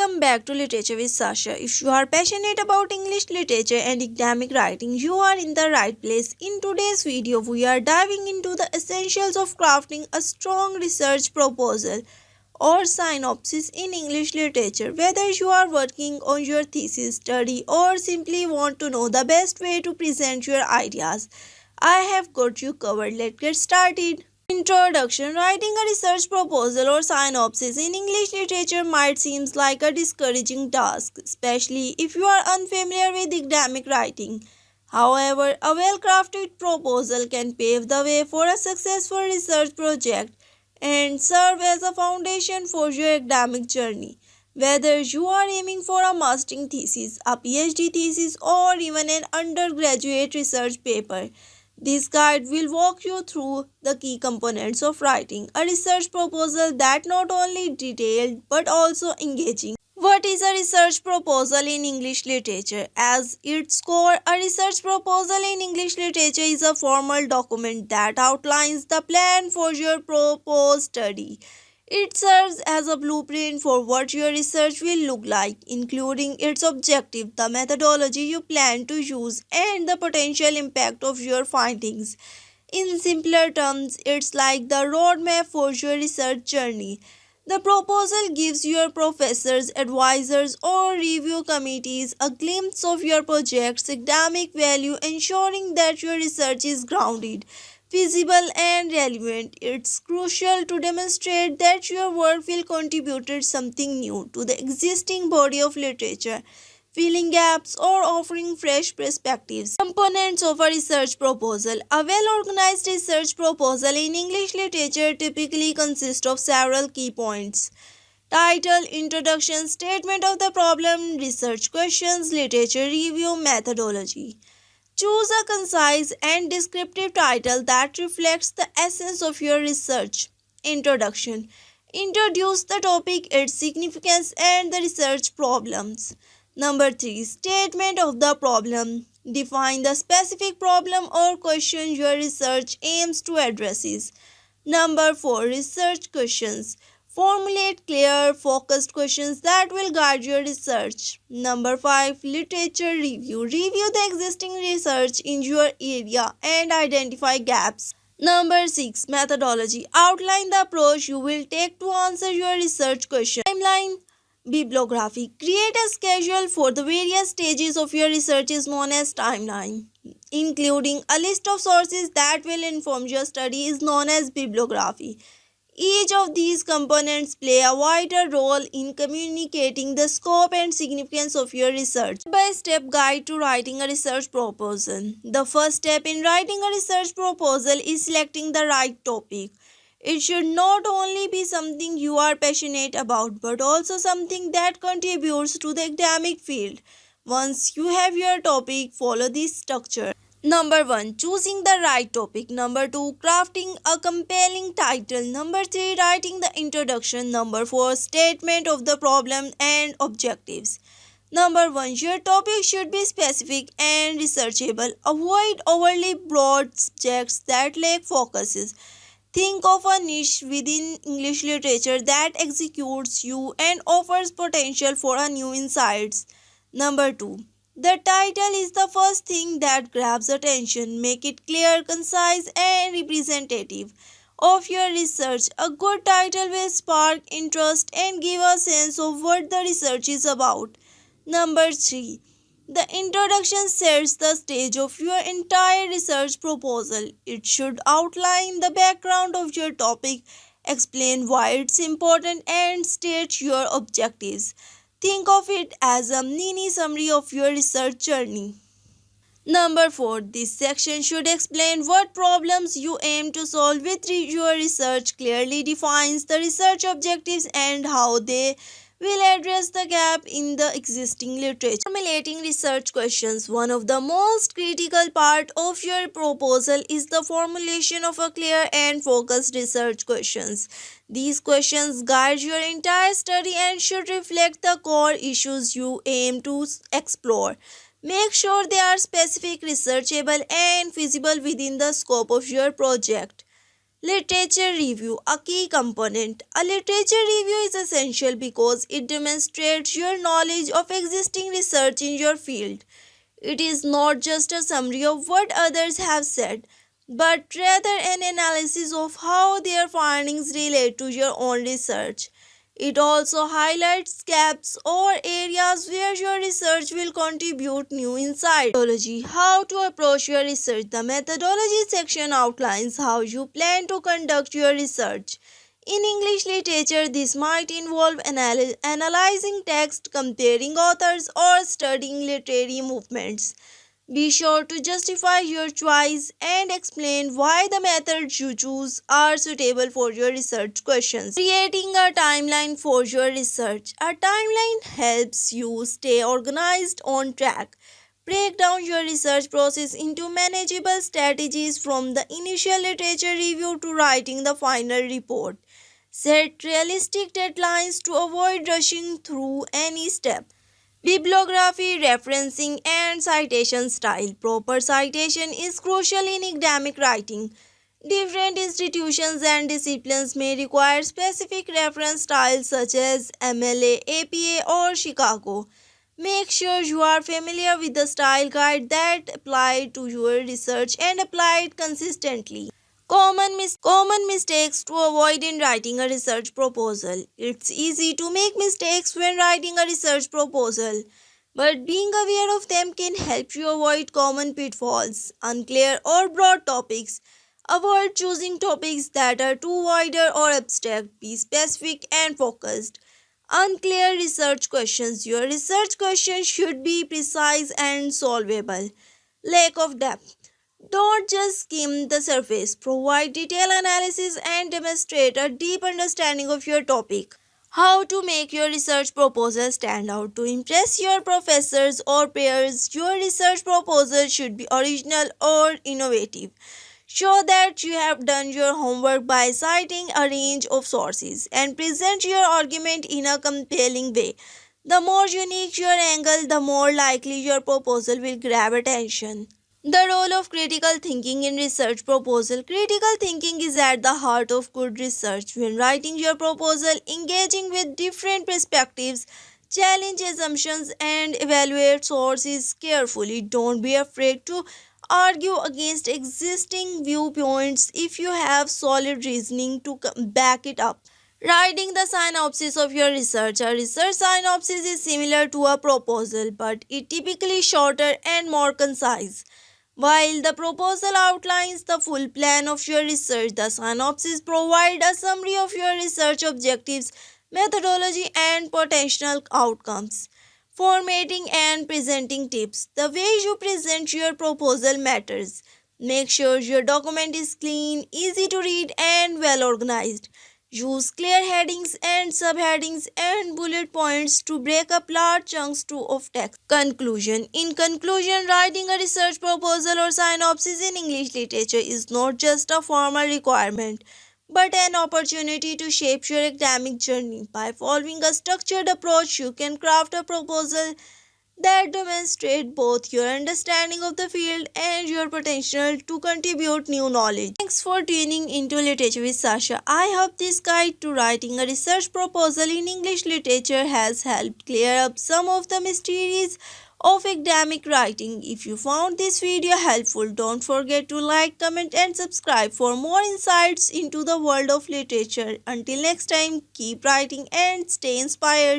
welcome back to Literature with Sasha. If you are passionate about English literature and academic writing, you are in the right place. In today's video, we are diving into the essentials of crafting a strong research proposal or synopsis in English literature. Whether you are working on your thesis study or simply want to know the best way to present your ideas, I have got you covered. Let's get started. Introduction. Writing a research proposal or synopsis in English literature might seem like a discouraging task, especially if you are unfamiliar with academic writing. However, a well crafted proposal can pave the way for a successful research project and serve as a foundation for your academic journey. Whether you are aiming for a master's thesis, a PhD thesis, or even an undergraduate research paper, this guide will walk you through the key components of writing a research proposal that not only detailed but also engaging. What is a research proposal in English literature? As its core, a research proposal in English literature is a formal document that outlines the plan for your proposed study. It serves as a blueprint for what your research will look like, including its objective, the methodology you plan to use, and the potential impact of your findings. In simpler terms, it's like the roadmap for your research journey. The proposal gives your professors, advisors, or review committees a glimpse of your project's academic value, ensuring that your research is grounded, feasible, and relevant. It's crucial to demonstrate that your work will contribute something new to the existing body of literature, filling gaps or offering fresh perspectives. Components of a research proposal. A well organized research proposal in English literature typically consists of several key points: title, introduction, statement of the problem, research questions, literature review, methodology. Choose a concise and descriptive title that reflects the essence of your research. Introduction. Introduce the topic, its significance, and the research problems. Number 3. Statement of the problem. Define the specific problem or question your research aims to address. Number 4. Research questions. Formulate clear, focused questions that will guide your research. Number 5. Literature review. Review the existing research in your area and identify gaps. Number 6. Methodology. Outline the approach you will take to answer your research question. Timeline. Bibliography. Create a schedule for the various stages of your research is known as timeline. Including a list of sources that will inform your study is known as bibliography. Each of these components play a vital role in communicating the scope and significance of your research. Step-by-step guide to writing a research proposal. The first step in writing a research proposal is selecting the right topic. It should not only be something you are passionate about, but also something that contributes to the academic field. Once you have your topic, follow this structure. Number 1. Choosing the right topic. Number 2. Crafting a compelling title. Number 3. Writing the introduction. Number 4. Statement of the problem and objectives. Number 1. Your topic should be specific and researchable. Avoid overly broad subjects that lack focuses. Think of a niche within English literature that executes you and offers potential for a new insights. Number 2. The title is the first thing that grabs attention. Make it clear, concise, and representative of your research. A good title will spark interest and give a sense of what the research is about. Number 3. The introduction sets the stage of your entire research proposal. It should outline the background of your topic, explain why it's important, and state your objectives. Think of it as a mini summary of your research journey. Number 4. This section should explain what problems you aim to solve with your research, clearly defines the research objectives and how they will address the gap in the existing literature. Formulating research questions. One of the most critical part of your proposal is the formulation of a clear and focused research questions. These questions guide your entire study and should reflect the core issues you aim to explore. Make sure they are specific, researchable, and feasible within the scope of your project. Literature review, a key component. A literature review is essential because it demonstrates your knowledge of existing research in your field. It is not just a summary of what others have said, but rather an analysis of how their findings relate to your own research. It also highlights gaps or areas where your research will contribute new insights. Methodology. How to approach your research. The methodology section outlines how you plan to conduct your research. In English literature, this might involve analyzing text, comparing authors, or studying literary movements. Be sure to justify your choice and explain why the methods you choose are suitable for your research questions. Creating a timeline for your research. A timeline helps you stay organized on track. Break down your research process into manageable strategies from the initial literature review to writing the final report. Set realistic deadlines to avoid rushing through any step. Bibliography, referencing, and citation style. Proper citation is crucial in academic writing. Different institutions and disciplines may require specific reference styles such as MLA, APA, or Chicago. Make sure you are familiar with the style guide that apply to your research and apply it consistently. Common mistakes to avoid in writing a research proposal. It's easy to make mistakes when writing a research proposal, but being aware of them can help you avoid common pitfalls. Unclear or broad topics. Avoid choosing topics that are too wide or abstract. Be specific and focused. Unclear research questions. Your research questions should be precise and solvable. Lack of depth. Don't just skim the surface. Provide detailed analysis and demonstrate a deep understanding of your topic. How to make your research proposal stand out. To impress your professors or peers, your research proposal should be original or innovative. Show that you have done your homework by citing a range of sources and present your argument in a compelling way. The more unique your angle, the more likely your proposal will grab attention. The role of critical thinking in research proposal. Critical thinking is at the heart of good research. When writing your proposal, engaging with different perspectives, challenge assumptions, and evaluate sources carefully. Don't be afraid to argue against existing viewpoints if you have solid reasoning to back it up. Writing the synopsis of your research. A research synopsis is similar to a proposal, but it typically shorter and more concise. While the proposal outlines the full plan of your research, the synopsis provides a summary of your research objectives, methodology, and potential outcomes. Formatting and presenting tips. The way you present your proposal matters. Make sure your document is clean, easy to read, and well organized. Use clear headings and subheadings and bullet points to break up large chunks of text. Conclusion. In conclusion, writing a research proposal or synopsis in English literature is not just a formal requirement, but an opportunity to shape your academic journey. By following a structured approach, you can craft a proposal that demonstrate both your understanding of the field and your potential to contribute new knowledge. Thanks for tuning into Literature with Sasha. I hope this guide to writing a research proposal in English literature has helped clear up some of the mysteries of academic writing. If you found this video helpful, don't forget to like, comment, and subscribe for more insights into the world of literature. Until next time, keep writing and stay inspired.